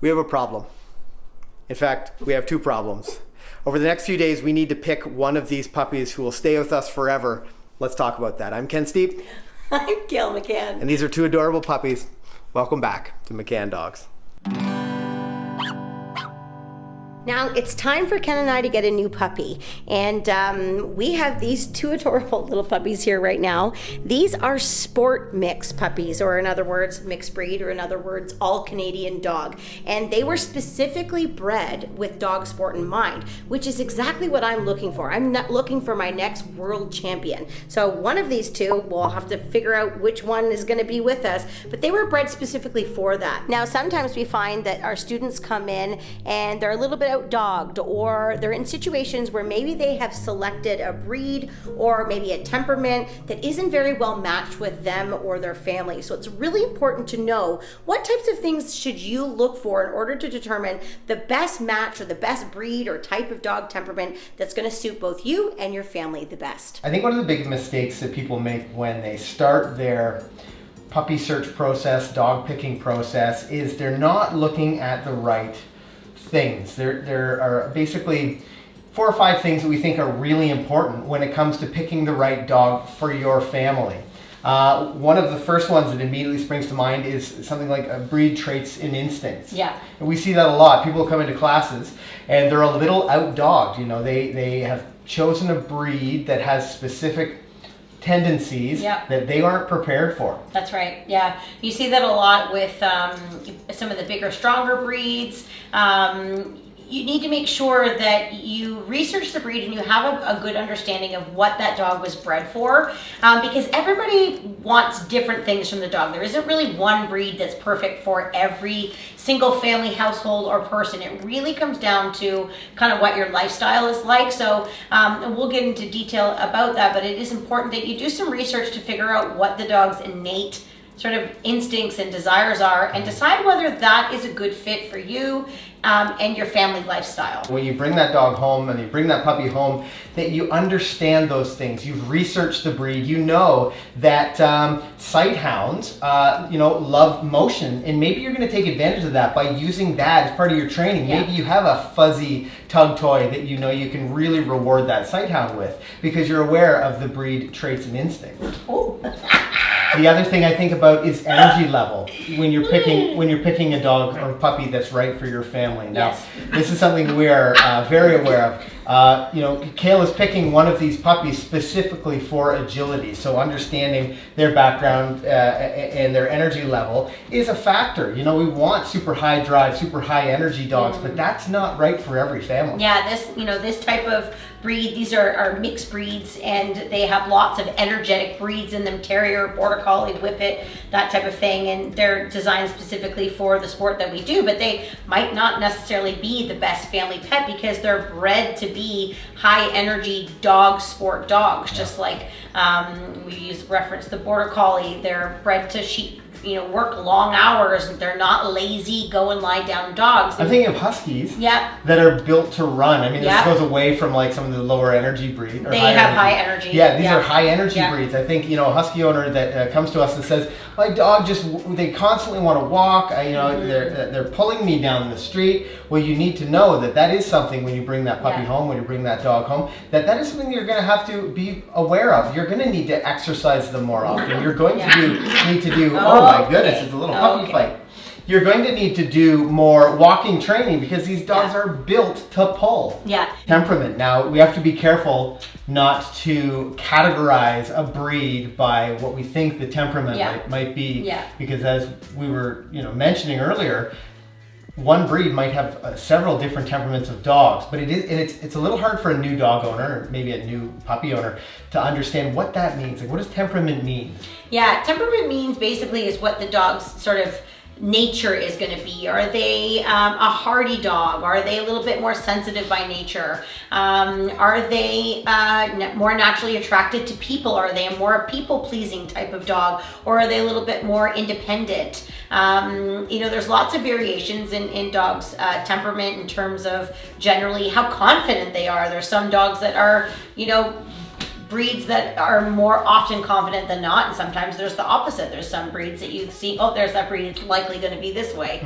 We have a problem. In fact, we have two problems. Over the next few days, we need to pick one of these puppies who will stay with us forever. Let's talk about that. I'm Ken Steep. I'm Gail McCann. And these are two adorable puppies. Welcome back to McCann Dogs. Now it's time for Ken and I to get a new puppy, and we have these two adorable little puppies here right now. These are sport mix puppies, or in other words, mixed breed, or in other words, all Canadian dog. And they were specifically bred with dog sport in mind, which is exactly what I'm looking for. I'm not looking for my next world champion. So one of these two, we'll have to figure out which one is going to be with us, but they were bred specifically for that. Now sometimes we find that our students come in and they're a little bit out-dogged, or they're in situations where maybe they have selected a breed or maybe a temperament that isn't very well matched with them or their family. So it's really important to know what types of things should you look for in order to determine the best match or the best breed or type of dog temperament that's going to suit both you and your family the best. I think one of the big mistakes that people make when they start their puppy search process, dog picking process, is they're not looking at the right things. There are basically 4 or 5 things that we think are really important when it comes to picking the right dog for your family. One of the first ones that immediately springs to mind is something like breed traits and instincts. Yeah. And we see that a lot. People come into classes and they're a little out-dogged. You know, they have chosen a breed that has specific tendencies that they aren't prepared for. That's right. Yeah, you see that a lot with some of the bigger, stronger breeds. You need to make sure that you research the breed and you have a good understanding of what that dog was bred for, because everybody wants different things from the dog. There isn't really one breed that's perfect for every single family, household, or person. It really comes down to kind of what your lifestyle is like. So we'll get into detail about that, but it is important that you do some research to figure out what the dog's innate sort of instincts and desires are, and decide whether that is a good fit for you and your family lifestyle. When you bring that dog home and you bring that puppy home, that you understand those things. You've researched the breed. You know that sight hounds, love motion, and maybe you're going to take advantage of that by using that as part of your training. Yeah. Maybe you have a fuzzy tug toy that you know you can really reward that sight hound with because you're aware of the breed traits and instincts. Oh. The other thing I think about is energy level when you're picking a dog or puppy that's right for your family. Now, Yes. This is something we are very aware of. Kale is picking one of these puppies specifically for agility. So understanding their background and their energy level is a factor. You know, we want super high drive, super high energy dogs, but that's not right for every family. Yeah, this type of breed, these are mixed breeds, and they have lots of energetic breeds in them: terrier, border collie, whippet, that type of thing. And they're designed specifically for the sport that we do, but they might not necessarily be the best family pet because they're bred to be high energy dog sport dogs. Just like we reference the border collie, they're bred to work long hours. They're not lazy, go and lie down dogs. I'm thinking of huskies Yeah. that are built to run. I mean, this Yeah. goes away from like some of the lower energy breeds. They have high energy. Yeah, these Yeah. are high energy Yeah. breeds. I think, a husky owner that comes to us and says, my dog they constantly want to walk. They're pulling me down the street. Well, you need to know that is something when you bring that puppy home, when you bring that dog home, that is something you're going to have to be aware of. You're going to need to exercise them more often. You're going to need to do, oh my goodness, it's a little puppy fight. You're going to need to do more walking training because these dogs are built to pull. Yeah. Temperament. Now, we have to be careful not to categorize a breed by what we think the temperament might be. Yeah. Because as we were mentioning earlier, one breed might have several different temperaments of dogs, but it's a little hard for a new dog owner, or maybe a new puppy owner, to understand what that means. Like, what does temperament mean? Yeah, temperament means basically is what the dog's sort of nature is going to be. Are they a hardy dog? Are they a little bit more sensitive by nature? Are they more naturally attracted to people? Are they a more people-pleasing type of dog? Or are they a little bit more independent? There's lots of variations in dogs' temperament in terms of generally how confident they are. There's some dogs that are, breeds that are more often confident than not, and sometimes there's the opposite. There's some breeds that you see, oh, there's that breed, it's likely going to be this way.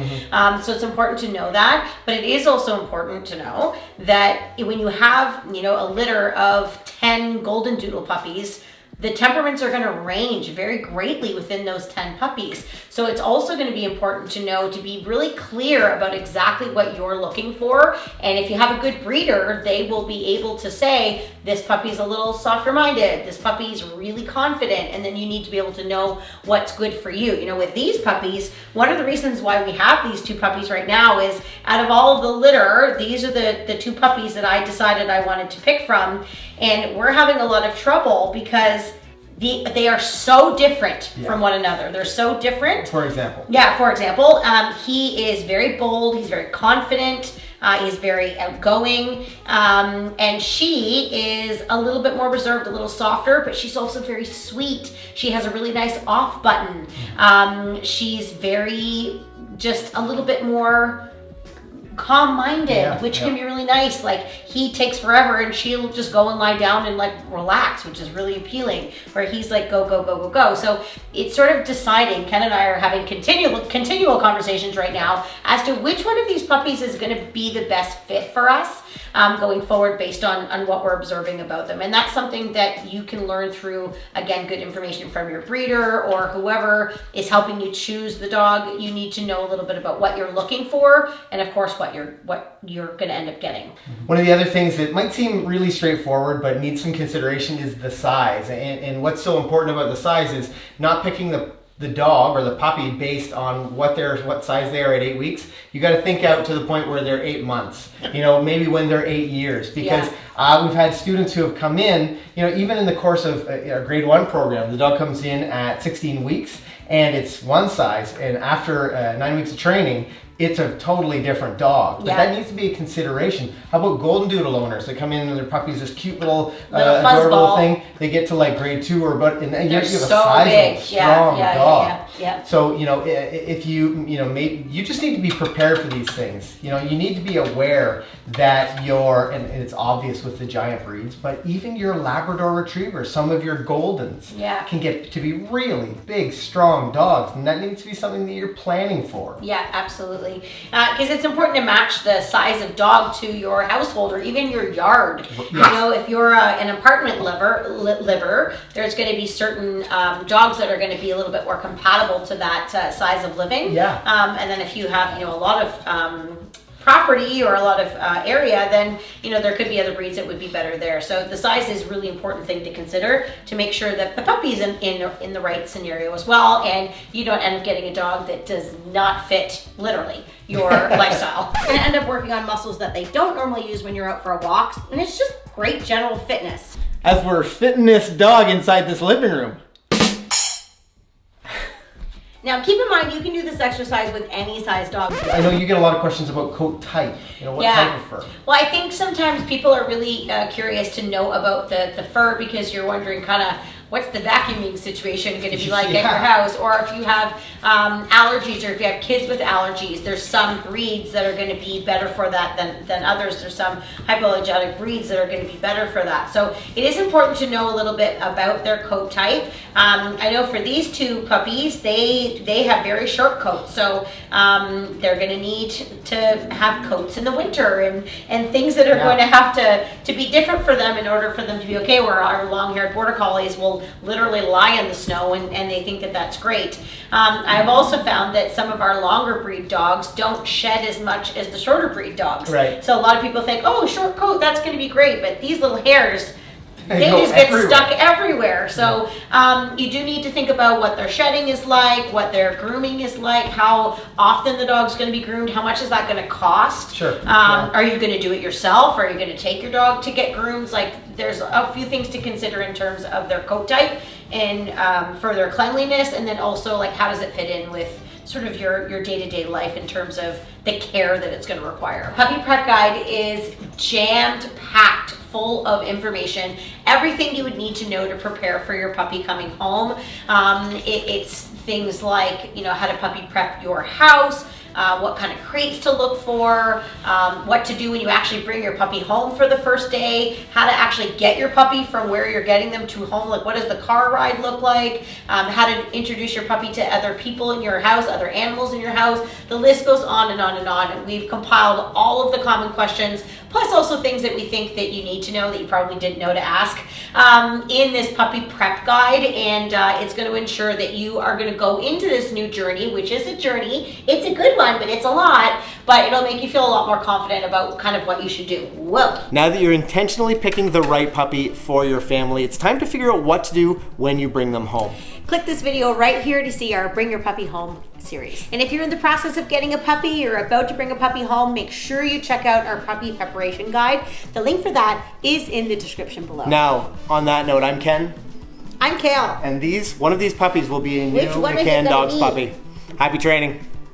So it's important to know that, but it is also important to know that when you have, a litter of 10 golden doodle puppies, the temperaments are going to range very greatly within those 10 puppies. So it's also going to be important to know, to be really clear about exactly what you're looking for. And if you have a good breeder, they will be able to say, this puppy's a little softer minded, this puppy's really confident, and then you need to be able to know what's good for you. With these puppies, one of the reasons why we have these 2 puppies right now is, out of all of the litter, these are the 2 puppies that I decided I wanted to pick from. And we're having a lot of trouble because they are so different from one another. They're so different. For example? Yeah, for example, he is very bold, he's very confident, he's very outgoing, and she is a little bit more reserved, a little softer, but she's also very sweet. She has a really nice off button. She's just a little bit more calm-minded, which can be really nice. Like, he takes forever and she'll just go and lie down and relax, which is really appealing, where he's like, go, go, go, go, go. So it's sort of deciding. Ken and I are having continual conversations right now as to which one of these puppies is going to be the best fit for us going forward, based on what we're observing about them. And that's something that you can learn through, again, good information from your breeder or whoever is helping you choose the dog. You need to know a little bit about what you're looking for, and of course what you're going to end up getting. One of the other things that might seem really straightforward but needs some consideration is the size. And what's so important about the size is not picking the dog or the puppy based on what size they are at 8 weeks. You got to think out to the point where they're 8 months, maybe when they're 8 years, because we've had students who have come in, even in the course of a grade 1 program, the dog comes in at 16 weeks and it's one size, and after 9 weeks of training, it's a totally different dog. But that needs to be a consideration. How about golden doodle owners that come in and their puppy's this cute little adorable thing? They get to grade 2 or but, and you have a sizable, strong dog. So if you just need to be prepared for these things. You need to be aware that and it's obvious with the giant breeds, but even your Labrador Retrievers, some of your Goldens, can get to be really big, strong dogs, and that needs to be something that you're planning for. Yeah, absolutely. Because it's important to match the size of dog to your household or even your yard. If you're an apartment liver, there's going to be certain dogs that are going to be a little bit more compatible to that size of living. And then if you have a lot of property or a lot of area, then there could be other breeds that would be better there. So the size is a really important thing to consider to make sure that the puppy's in the right scenario as well, and you don't end up getting a dog that does not fit literally your lifestyle. And end up working on muscles that they don't normally use when you're out for a walk, and it's just great general fitness. As we're fitting this dog inside this living room. Now, keep in mind, you can do this exercise with any size dog. I know you get a lot of questions about coat type. What type of fur? Well, I think sometimes people are really curious to know about the fur, because you're wondering kind of what's the vacuuming situation going to be like at your house, or if you have allergies, or if you have kids with allergies. There's some breeds that are going to be better for that than others. There's some hypoallergenic breeds that are going to be better for that. So it is important to know a little bit about their coat type. I know for these 2 puppies, they have very short coats, so they're going to need to have coats in the winter and things that are going to have to be different for them in order for them to be okay, where our long-haired border collies will literally lie in the snow and they think that that's great. I've also found that some of our longer breed dogs don't shed as much as the shorter breed dogs. Right. So a lot of people think, oh, short coat, that's going to be great, but these little hairs, they just get stuck everywhere. So you do need to think about what their shedding is like, what their grooming is like, how often the dog's going to be groomed, how much is that going to cost? Sure. Are you going to do it yourself? Are you going to take your dog to get groomed? There's a few things to consider in terms of their coat type and for their cleanliness, and then also how does it fit in with sort of your day-to-day life in terms of the care that it's going to require. Puppy Prep Guide is jammed packed full of information, everything you would need to know to prepare for your puppy coming home. It's things like how to puppy prep your house, what kind of crates to look for, what to do when you actually bring your puppy home for the first day, how to actually get your puppy from where you're getting them to home, like what does the car ride look like, how to introduce your puppy to other people in your house, other animals in your house. The list goes on and on and on, and we've compiled all of the common questions, plus also things that we think that you need to know that you probably didn't know to ask in this puppy prep guide, and it's going to ensure that you are going to go into this new journey, which is a journey. It's a good one, but it's a lot, but it'll make you feel a lot more confident about kind of what you should do. Whoa. Now that you're intentionally picking the right puppy for your family, it's time to figure out what to do when you bring them home. Click this video right here to see our Bring Your Puppy Home series. And if you're in the process of getting a puppy or about to bring a puppy home, make sure you check out our puppy preparation guide. The link for that is in the description below. Now, on that note, I'm Ken. I'm Kale. And one of these puppies will be a new Which one is it McCann gonna Dogs be? puppy. Happy training.